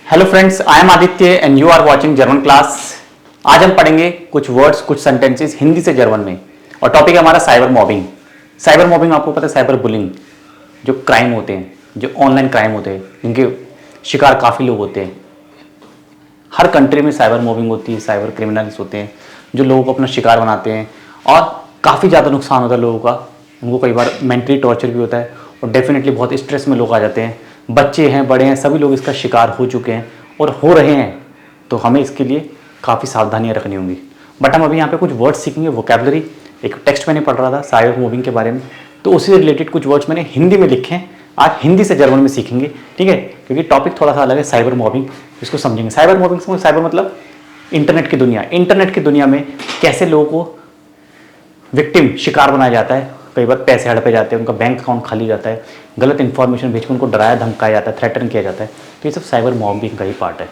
Hello friends, I am Aditya and you are watching German class. आज हम पढ़ेंगे कुछ वर्ड्स, कुछ सेंटेंसेस हिंदी से जर्मन में, और टॉपिक है हमारा साइबर मॉबिंग। साइबर मॉबिंग आपको पता है, साइबर बुलिंग, जो क्राइम होते हैं, जो ऑनलाइन क्राइम होते हैं, जिनके शिकार काफ़ी लोग होते हैं। हर कंट्री में साइबर मॉबिंग होती है, साइबर क्रिमिनल्स होते हैं जो लोगों को अपना शिकार बनाते हैं, और काफ़ी ज़्यादा नुकसान होता है लोगों का। उनको कई बार मेंटली टॉर्चर भी होता है, और डेफिनेटली बहुत स्ट्रेस में लोग आ जाते हैं। बच्चे हैं, बड़े हैं, सभी लोग इसका शिकार हो चुके हैं और हो रहे हैं। तो हमें इसके लिए काफ़ी सावधानियां रखनी होंगी। बट हम अभी यहाँ पे कुछ वर्ड्स सीखेंगे, वोकैबुलरी। एक टेक्स्ट मैंने पढ़ रहा था साइबर मॉबिंग के बारे में, तो उसी से रिलेटेड कुछ वर्ड्स मैंने हिंदी में लिखे हैं। आज हिंदी से जर्मन में सीखेंगे, ठीक है, क्योंकि टॉपिक थोड़ा सा अलग है। साइबर मॉबिंग, इसको समझेंगे। साइबर मॉबिंग से साइबर मतलब इंटरनेट की दुनिया। इंटरनेट की दुनिया में कैसे लोगों को विक्टिम, शिकार बनाया जाता है। कई बार पैसे हड़पे जाते हैं, उनका बैंक अकाउंट खाली जाता है, गलत इन्फॉर्मेशन भेज कर उनको डराया धमकाया जाता है, थ्रेटन किया जाता है। तो ये सब साइबर मॉबिंग का ही पार्ट है।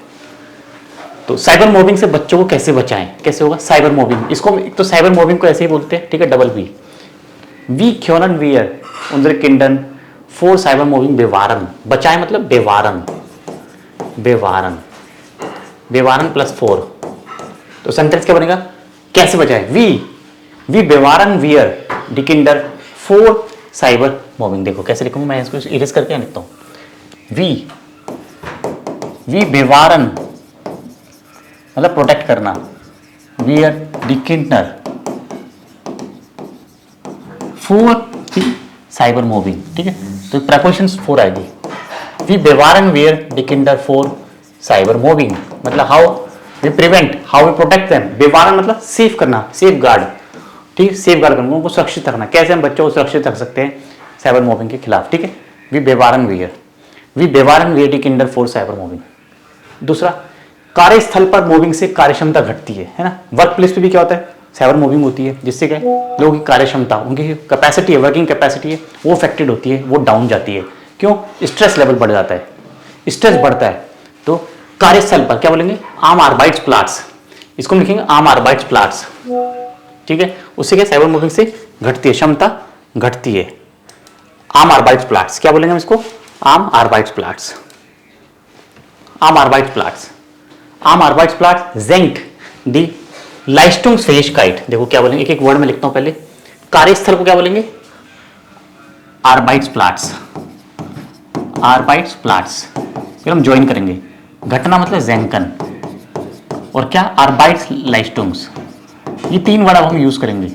तो साइबर मॉबिंग से बच्चों को कैसे बचाएं, कैसे होगा साइबर मॉबिंग। इसको तो साइबर मॉबिंग को ऐसे ही बोलते हैं, ठीक है, डबल बी। वी क्योनन वियर उनरे किंडन फोर साइबर मॉबिंग बेवारन। बचाएं मतलब बेवारन, बेवारन, बेवारन प्लस 4। तो सेंटेंस क्या बनेगा, कैसे बचाएं। वी बेवारन वियर डी किंडर फोर साइबर मॉबिंग। देखो कैसे लिखूंगा मैं, इसको इरेज करके लिखता हूं। वी बेवारन मतलब प्रोटेक्ट करना, वियर डी किंडर फोर साइबर मॉबिंग, ठीक है। तो प्रेपोजिशंस 4 आएगी। वी बेवारन वियर डी किंडर फोर साइबर मॉबिंग मतलब how we prevent, how we protect them. बेवारन मतलब सेफ करना, सेफ गार्ड, ठीक, सेफ गार्ड करना, उनको सुरक्षित रखना। कैसे हम बच्चों को सुरक्षित रख सकते हैं साइबर मॉबिंग के खिलाफ, ठीक है। वी बेवारन वियर डी किंडर फोर साइबर मॉबिंग। दूसरा, कार्यस्थल पर मॉबिंग से कार्यक्षमता घटती है ना। वर्क प्लेस पे भी क्या होता है, साइबर मॉबिंग होती है, जिससे क्या लोगों की कार्यक्षमता, उनकी कैपेसिटी है, वर्किंग कैपेसिटी है, वो अफेक्टेड होती है, वो डाउन जाती है। क्यों, स्ट्रेस लेवल बढ़ जाता है, स्ट्रेस बढ़ता है। तो कार्यस्थल पर क्या बोलेंगे, आम आर्बाइट्स प्लाट्स। इसको लिखेंगे आम आर्बाइट्स प्लाट्स, ठीक है। उससे क्या साइबर मॉबिंग से घटती है, क्षमता घटती है। आम आर्बाइट्स प्लाट्स क्या बोलेंगे हम इसको, आम आर्बाइट्स प्लाट्स, आम आर्बाइट्स प्लाट्स, आम आर्बाइट्स प्लाट्स जेंट दी लाइस्टुंग्सफähigkeit। देखो क्या बोलेंगे, एक एक वर्ड में लिखता हूं पहले। कार्यस्थल को क्या बोलेंगे, आर्बाइट्स प्लाट्स, आर्बाइट्स प्लाट्स। फिर हम ज्वाइन करेंगे, घटना मतलब जेंकन, और क्या आर्बाइट्स लाइस्टुंग्स। ये 3 वर्ड अब हम यूज करेंगे,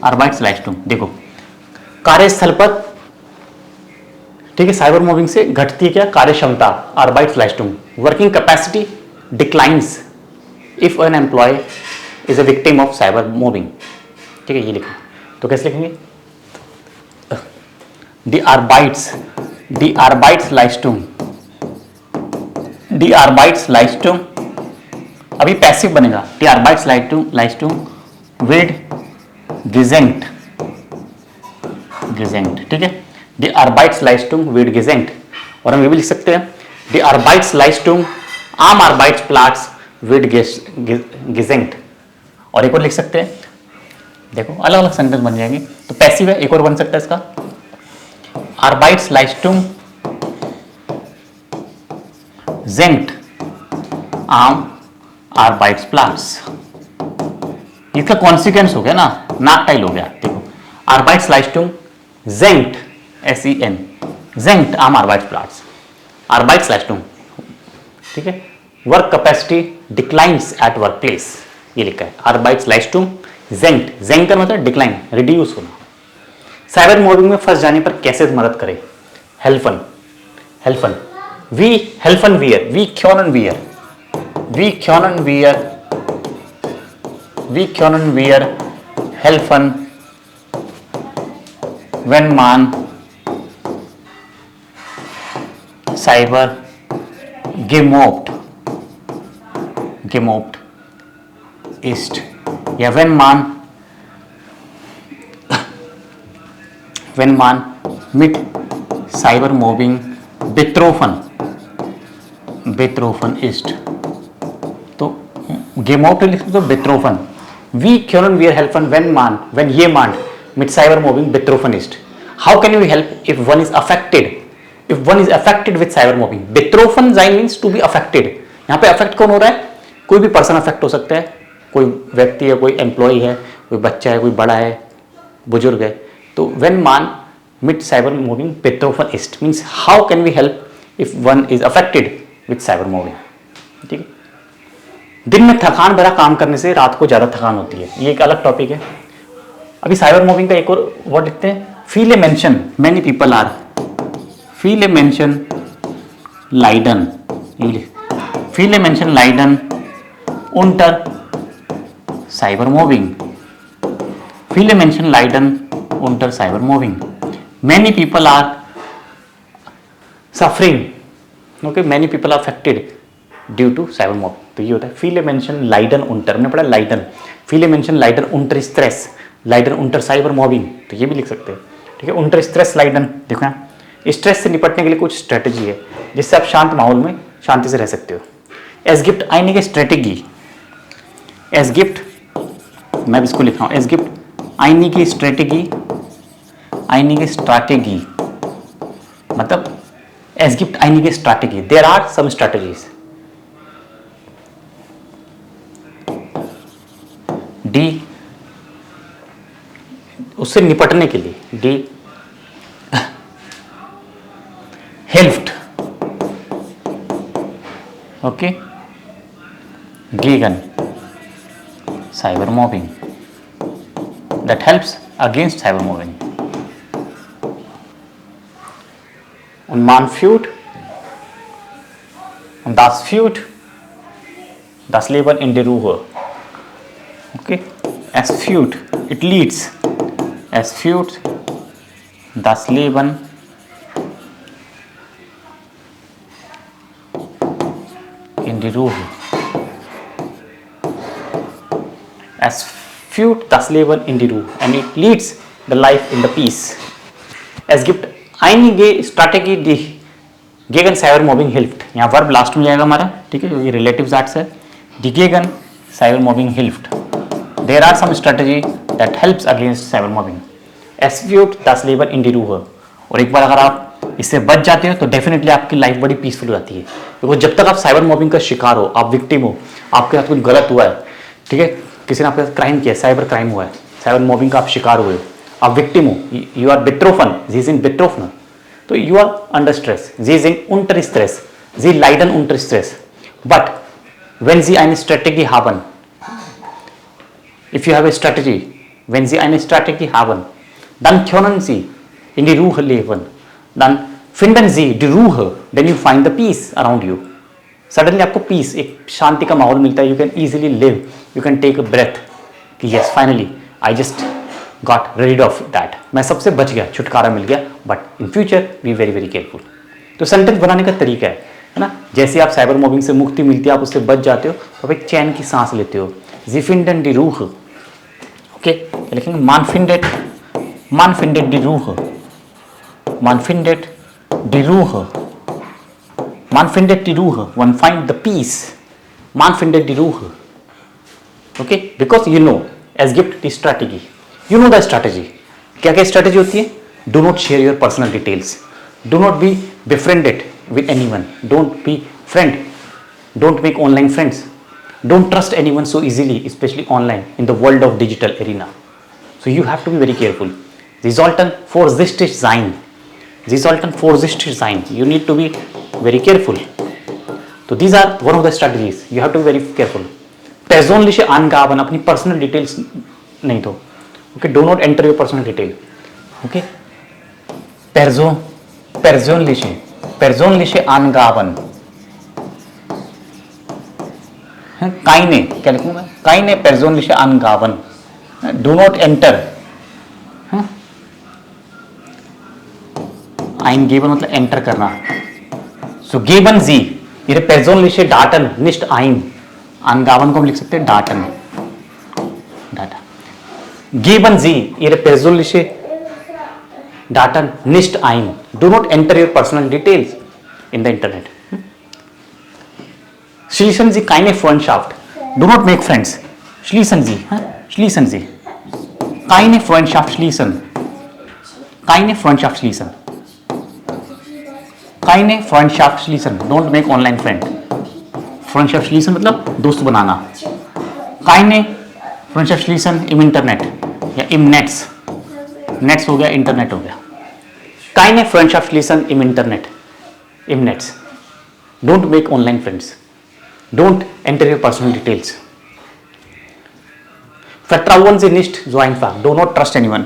आर्बाइट्स लाइस्टुंग। देखो कार्यस्थल पर, ठीक है, साइबर मॉबिंग से घटती है क्या, कार्यक्षमता, आर्बाइट्स लाइस्टुंग। Working capacity declines if an employee is a victim of cyber mobbing, ठीक है। ये लिखें तो कैसे लिखेंगे, डी आर्बाइट्स लाइस्टुंग, डी आर्बाइट्स लाइस्टुंग। अभी पैसिव बनेगा, डी आर्बाइट्स लाइस्टुंग विड गिजेंट, गिजेंट, ठीक है। डी आर्बाइट्स लाइस्टुंग विड गिजेंट। और हम ये भी लिख सकते हैं, डी आर्बाइट्स लाइस्टुंग आम आर्बाइट्स प्लाट्स विद गिजेंट। और एक और लिख सकते हैं, देखो अलग अलग सेंटेंस बन जाएंगे। तो पैसिव है, एक और बन सकता है इसका, आर्बाइट्स लाइस्टुंग जेंट आम आर्बाइट्स प्लाट्स। इसका कॉन्सिक्वेंस हो गया ना, नाकटाइल हो गया। देखो आर्बाइट्स लाइस्टुंग जेंट, SEN, जेंट आम आर्बाइट्स प्लाट्स, आर्बाइट्स लाइस्टुंग, ठीक है। Work capacity declines at workplace, ये लिखा है, आर्बाइट्स लाइस्टुंग जेंट। जेंकर मतलब डिक्लाइन, रिड्यूस होना। साइबर मॉबिंग में फंस जाने पर कैसे मदद करें, हेल्फन, हेल्फन, वी हेल्फन वियर, वी क्योनन वियर, वी क्योनन वियर, वी क्योनन वियर हेल्फन when man cyber gemobbt ist, या when man mit cyber mobbing betroffen ist। तो gemobbt लिख तो betroffen। We können wir helfen when jemand mit cyber mobbing betroffen ist। How can we help if one is affected if one is affected with cyber mobbing, बेट्रोफन जाइन means to be affected. यहाँ पे affect कौन हो रहा है? कोई भी पर्सन अफेक्ट हो सकता है, कोई व्यक्ति है, कोई एम्प्लॉय है, कोई बच्चा है, कोई बड़ा है, बुजुर्ग है। तो व्हेन मान मिट साइबर मॉबिंग बेट्रोफन इस्ट means how can we help if one is affected with cyber mobbing. ठीक है, दिन में थकान भरा काम करने से रात को ज्यादा थकान होती है, ये एक अलग टॉपिक है। अभी साइबर मॉबिंग का एक और वर्ड लिखते हैं, फील ए मेंशन, मेनी पीपल आर फील ए मेंशन लाइडन, फील ए मेंशन लाइडन unter Cybermobbing. Viele Menschen leiden unter Cybermobbing. Many people are suffering. Okay, many people are affected due to cybermobbing. तो ये होता है viele Menschen leiden unter, हमने पढ़ा लाइडन, viele Menschen leiden unter Stress, leiden unter Cybermobbing, तो ये भी लिख सकते हैं। ठीक है, unter Stress leiden, देखो ना, स्ट्रेस से निपटने के लिए कुछ स्ट्रेटेजी है जिससे आप शांत माहौल में शांति से रह सकते हो। एस गिफ्ट einige Strategie, एस गिफ्ट, मैं इसको लिख रहा हूं, एस गिफ्ट einige Strategie, einige Strategie, मतलब एस गिफ्ट einige Strategie, there are some strategies. डी, उससे निपटने के लिए, डी हेल्प्ड, okay, gegen cybermobbing, that helps against cybermobbing. Und man führt und das führt das Leben in die Ruhe. Okay, es führt, it leads, es führt das Leben in die Ruhe. Es führt das Leben in die Ruhe and it leads the life in the peace. Es gibt einige Strategie, die gegen Cybermobbing hilft. यहाँ verb last में जाएगा हमारा, ठीक है, क्योंकि relative arts है। Die gegen Cybermobbing hilft. There are some strategy that helps against Cybermobbing. Es führt das Leben in die Ruhe. और एक बार अगर आप इससे बच जाते हो तो डेफिनेटली आपकी लाइफ बड़ी पीसफुल हो जाती है, क्योंकि जब तक आप साइबर मॉबिंग का शिकार हो, आप विक्टिम हो, आपके साथ कुछ गलत हुआ है, ठीक है, किसी ने आपके साथ क्राइम किया, साइबर क्राइम हुआ है, साइबर मॉबिंग का आप शिकार हुए, आप विक्टिम हो, यू आर बेट्रोफन, जी इज इन बेट्रोफन, तो यू आर अंडर स्ट्रेस, जी इज इन unter Stress, जी leiden unter Stress. But wenn Sie eine Strategie haben, if you have a strategy, wenn Sie eine Strategie haben, dann können Sie in die Ruhe leben, dann finden Sie die Ruhe, then you find the peace around you. Suddenly आपको peace, एक शांति का माहौल मिलता है, you can easily live, you can take a breath कि yes finally I just got rid of that, मैं सबसे बच गया, छुटकारा मिल गया, but in future be very very careful. तो सेंटेंस बनाने का तरीका है ना, जैसे आप साइबर मॉबिंग से मुक्ति मिलती है, आप उससे बच जाते हो, तो आप एक चैन की सांस लेते हो, जी फिंडन डी रूह, ओके, लिखेंगे मान फिंडेट, मान फिंडेट डी रूह, मान फिंडेट डी रूह, man findet die Ruhe, one find the peace, man findet die Ruhe, okay, because you know, as gift the strategy, you know the strategy, क्या क्या strategy होती है, do not share your personal details, do not be befriended with anyone, don't be friend, don't make online friends, don't trust anyone so easily, especially online in the world of digital arena, so you have to be very careful. Sie sollten vorsichtig sein, Sie sollten vorsichtig sein, you need to be very careful. So these are one of the strategies, you have to be very careful. Persönliche Angaben, अपनी personal details नहीं दो, okay, do not enter your personal detail, okay, persönliche Angaben, keine, क्या लिखूँ मैं, keine persönliche Angaben, do not enter, eingeben मतलब enter करना, so geben Sie Ihre persönliche Daten nicht ein, Angaben को हम लिख सकते हैं Daten, data, geben Sie Ihre persönliche Daten nicht ein, do not enter your personal details in the internet. Schließen Sie keine Freundschaft, do not make friends, schließen Sie, schließen Sie, keine Freundschaft schließen, keine Freundschaft schließen. काइने friendship schließen, don't make online friend. Friendship schließen मतलब दोस्त बनाना। काइने friendship schließen im internet या im नेट्स, नेट्स हो गया, इंटरनेट हो गया। काइने friendship schließen im internet, im नेट्स, don't make online friends, don't enter your personal details. Vertrauen Sie nicht so einfach, do not trust anyone।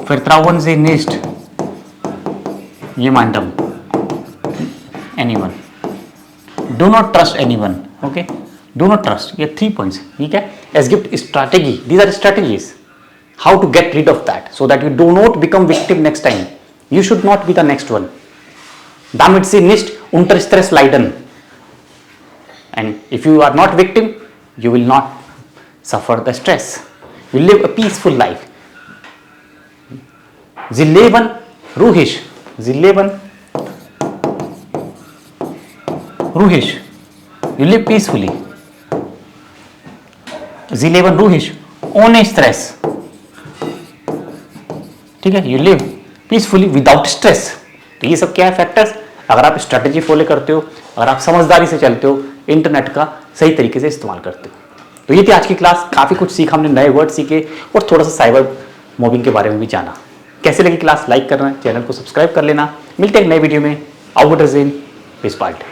Vertrauen Sie nicht jemandem, anyone, do not trust anyone, okay, do not trust, ये 3 points, ठीक है। Es gibt strategy, these are strategies how to get rid of that so that you do not become victim next time, you should not be the next one। Damit Sie nicht unter Stress leiden, and if you are not victim you will not suffer the stress, you live a peaceful life। Sie leben ruhig, Sie leben ruhig, you live peacefully, Sie leben ruhig ohne stress, ठीक है, you live peacefully without stress। तो ये सब क्या है factors, अगर आप strategy follow करते हो, अगर आप समझदारी से चलते हो, इंटरनेट का सही तरीके से इस्तेमाल करते हो। तो ये थी आज की क्लास, काफ़ी कुछ सीखा हमने, नए वर्ड सीखे और थोड़ा सा साइबर मॉबिंग के बारे में भी जाना। कैसे लगी क्लास, लाइक करना, चैनल को सब्सक्राइब कर लेना। मिलते हैं एक नए वीडियो में। Out piece part.